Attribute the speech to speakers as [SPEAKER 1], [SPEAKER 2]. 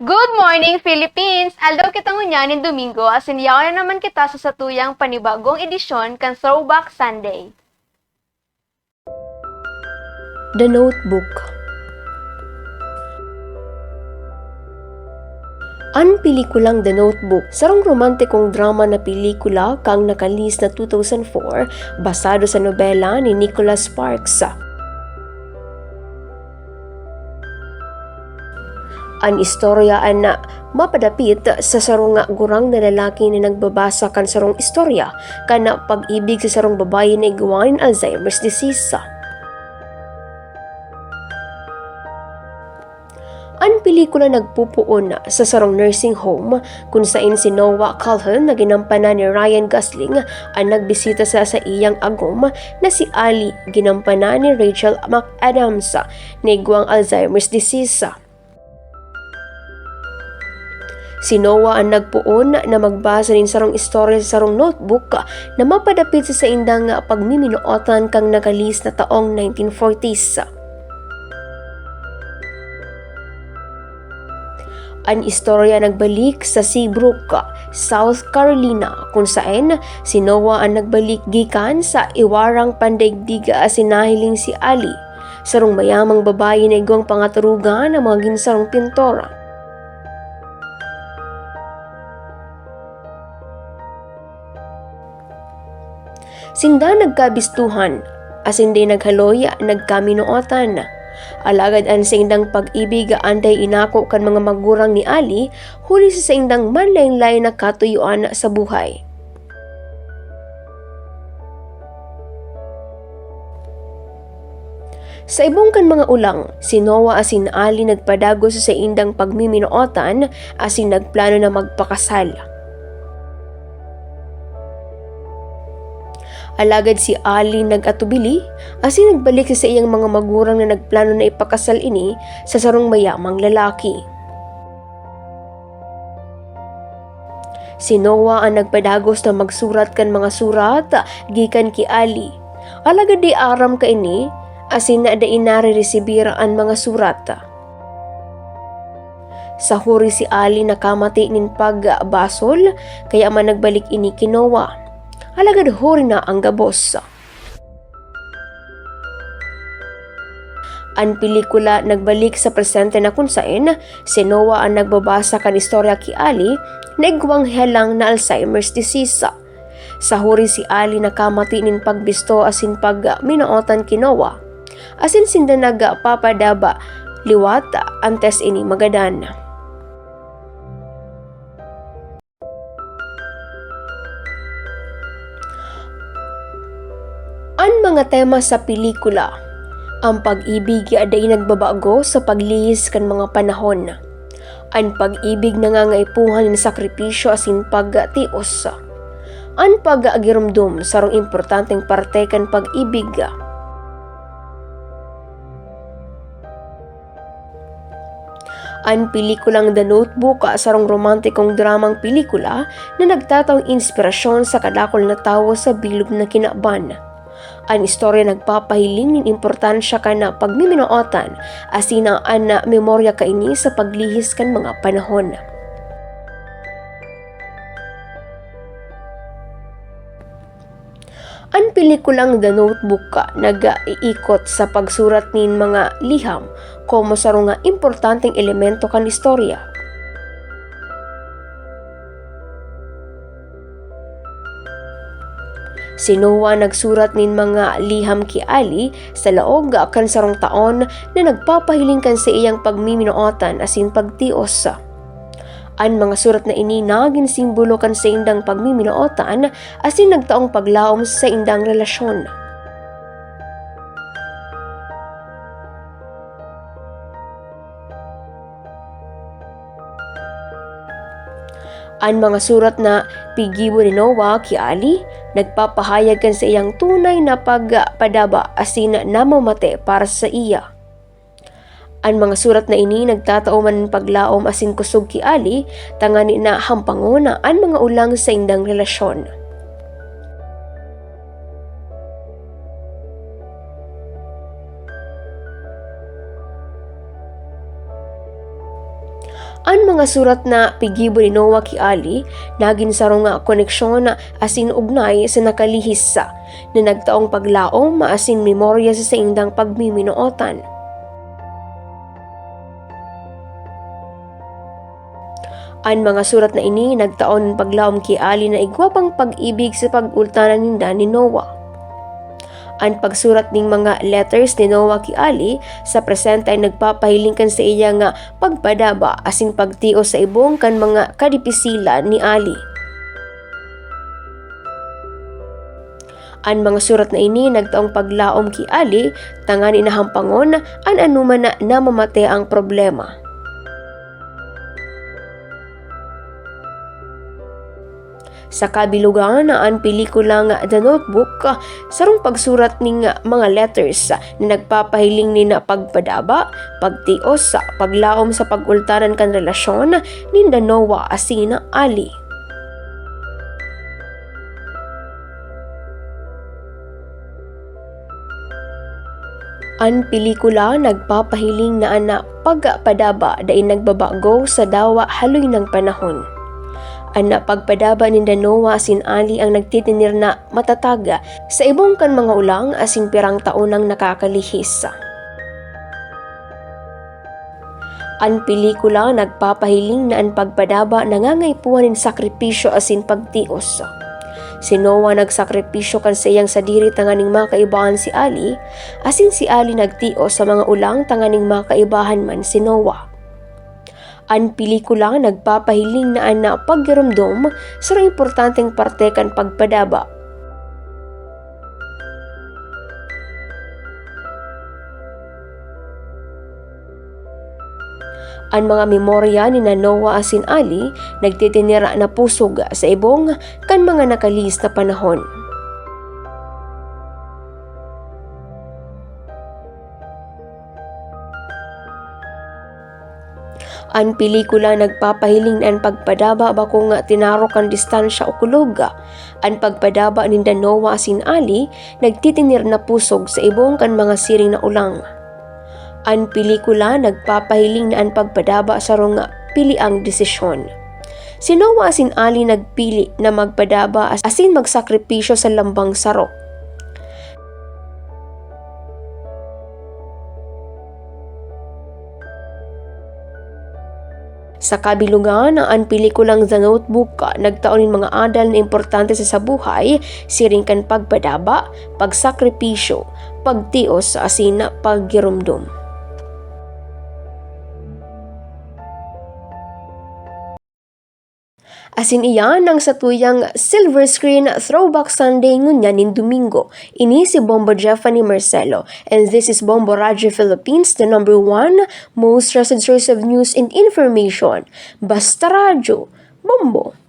[SPEAKER 1] Good morning, Philippines! Aldaw kitang unyanin Domingo, asinyaw na naman kita sa satuyang panibagong edisyon kan Throwback Sunday.
[SPEAKER 2] The Notebook. Ang pelikulang The Notebook, sarong romantikong drama na pelikula kang nakalis na 2004 basado sa nobela ni Nicholas Sparks. Ang istoryaan na mapadapit sa sarong gurang na lalaki na nagbabasa kan sarong istorya kana pag-ibig sa sarong babae na igawain Alzheimer's disease. Ang pelikula nagpupuon sa sarong nursing home kung saan si Noah Calhoun na ginampanan ni Ryan Gosling ang nagbisita sa iyang agom na si Ali ginampanan ni Rachel McAdams na igwang Alzheimer's disease. Si Noah ang nagpuon na magbasa nin sarong istorya sa sarong notebook na mapadapit sa indang pagmiminuotan kang nakalis na taong 1940s. Ang istorya nagbalik sa Seabrook, South Carolina kung saan si Noah ang nagbalik gikan sa iwarang pandaigdiga sinahiling si Ali, sarong mayamang babae na igwang pangaturugan ng mga ginsarong pintora. Sinda nagkabistuhan, asin di naghaloy nagkaminuotan. Alagad ang sa indang pag-ibig anday inako kan mga magurang ni Ali, huli sa indang manlain-lain na katuyuan sa buhay. Sa ibong kan mga ulang, si Noah asin Ali nagpadago sa indang pagmiminuotan asin nagplano na magpakasal. Alagad si Ali nag-atubili, asin nagbalik sa iyang mga magurang na nagplano na ipakasal ini sa sarong mayamang lalaki. Si Noah ang nagpadagos na magsurat kan mga surat gikan ki Ali. Alagad di aram ka ini, asin na da inare-resibir ang mga surat. Sa huri si Ali nakamati nin pagbasol, kaya man nagbalik ini ki Noah. Alagad huri na ang gabos. Ang pelikula nagbalik sa presente na kung saan si Noah ang nagbabasa kan istorya ki Ali na igwang helang na Alzheimer's disease. Sa huri si Ali nakamati nin pagbisto asin pagminuotan ki Noah. Asin sinda nagpapadaba liwat antes ini magadan. Ang mga tema sa pelikula, ang pag-ibig aday nagbabago sa paglihis kan mga panahon. Ang pag-ibig nangangaipuhan ng sakripisyo asin pagtios. Ang pag-agirumdum sarong importanteng parte kan pag-ibig. Ang pelikulang The Notebook sarong romantikong dramang pelikula na nagtatawang inspirasyon sa kadakol na tawo sa bilog na kinaban. Ang istorya nagpapahiling nin importansya ka na pagmiminuotan asina ang memorya ka ini sa paglihis kan mga panahon. Ang pelikulang The Notebook nag-iikot sa pagsurat nin mga liham komo sarong importanteng elemento kan istorya. Si Noah nagsurat nin mga liham ki Ali sa laog kan sarong taon na nagpapahiling kan sa iyang pagmiminuotan asin pagtios. Ang mga surat na ini naging simbolo kan sa indang pagmiminuotan asin nagtaong paglaom sa indang relasyon. Ang mga surat na pigibo ni Noah ki Ali nagpapahayag kan sa iyang tunay na pagpadaba asin namamate para sa iya. Ang mga surat na ini nagtatao man paglaom asin kusog ki Ali tangani na hampangona ang mga ulang sa indang relasyon. Ang mga surat na pigibo ni Noah ki Ali naging sarong nga koneksyon na asin ugnay sa nakalihis sa na nagtaong paglaom maasin memorya sa indang pagmiminuotan. Ang mga surat na ini nagtaon paglaom ki Ali na igwapang pag-ibig sa pag-ultanan ninda ni Noah. Ang pagsurat ning mga letters ni Noah ki Ali sa presente ay nagpapahiling kan sa iya nga pagpadaba asing pagtio sa ibong kan mga kadipisilan ni Ali. Ang mga surat na ini nagtaong paglaom ki Ali tangani nahampangon an anuman na namamate ang problema. Sa kabilugan na ang pelikula nga The Notebook, sarong pagsurat ning mga letters na nagpapahiling ni na pagpadaba, pagtios sa paglaom sa pagultanan kan relasyon ni Noah asin Ali. Ang pelikula nagpapahiling na ana pagpadaba dahil nagbabago sa dawa haloy ng panahon. Ana pagpadaba ni Noah asin Ali ang nagtitinir na matataga sa ibong kan mga ulang asin pirang taonang nakakalihis. Ang pelikula nagpapahiling na ang pagpadaba nangangaypuan ng sakripisyo asin pagtios. Si Noah nagsakripisyo kan sa iyang sadiri tanganing makaibahan si Ali, asin si Ali nagtios sa mga ulang tanganing makaibahan man si Noah. Ang pelikula nagpapahiling na ana paggiramdom sa importanteng parte kan pagpadaba. Ang mga memorya ni Noah asin Ali nagtitinira na pusog sa ibong kan mga nakalis na panahon. Ang pelikula nagpapahiling na ang pagpadaba bako nga tinarok ang distansya o kuluga. Ang pagpadaba ni Noah asin Ali nagtitinir na pusog sa ibong kan mga siring na ulang. Ang pelikula nagpapahiling na ang pagpadaba sa nga piliang desisyon. Si Noah asin Ali nagpili na magpadaba asin magsakripisyo sa lambang saro. Sa kabilugan, ang pelikulang The Notebook nagtaon ng mga adal na importante sa buhay, siring kan pagpadaba, pagsakripisyo, pagtios asin paggirumdum. Asin iyan ang satuyang Silver Screen Throwback Sunday ngunyan Domingo. Ini si Bombo Jeffany Marcelo, and this is Bombo Radio Philippines, the #1 most trusted source of news and information. Basta Radio, Bombo!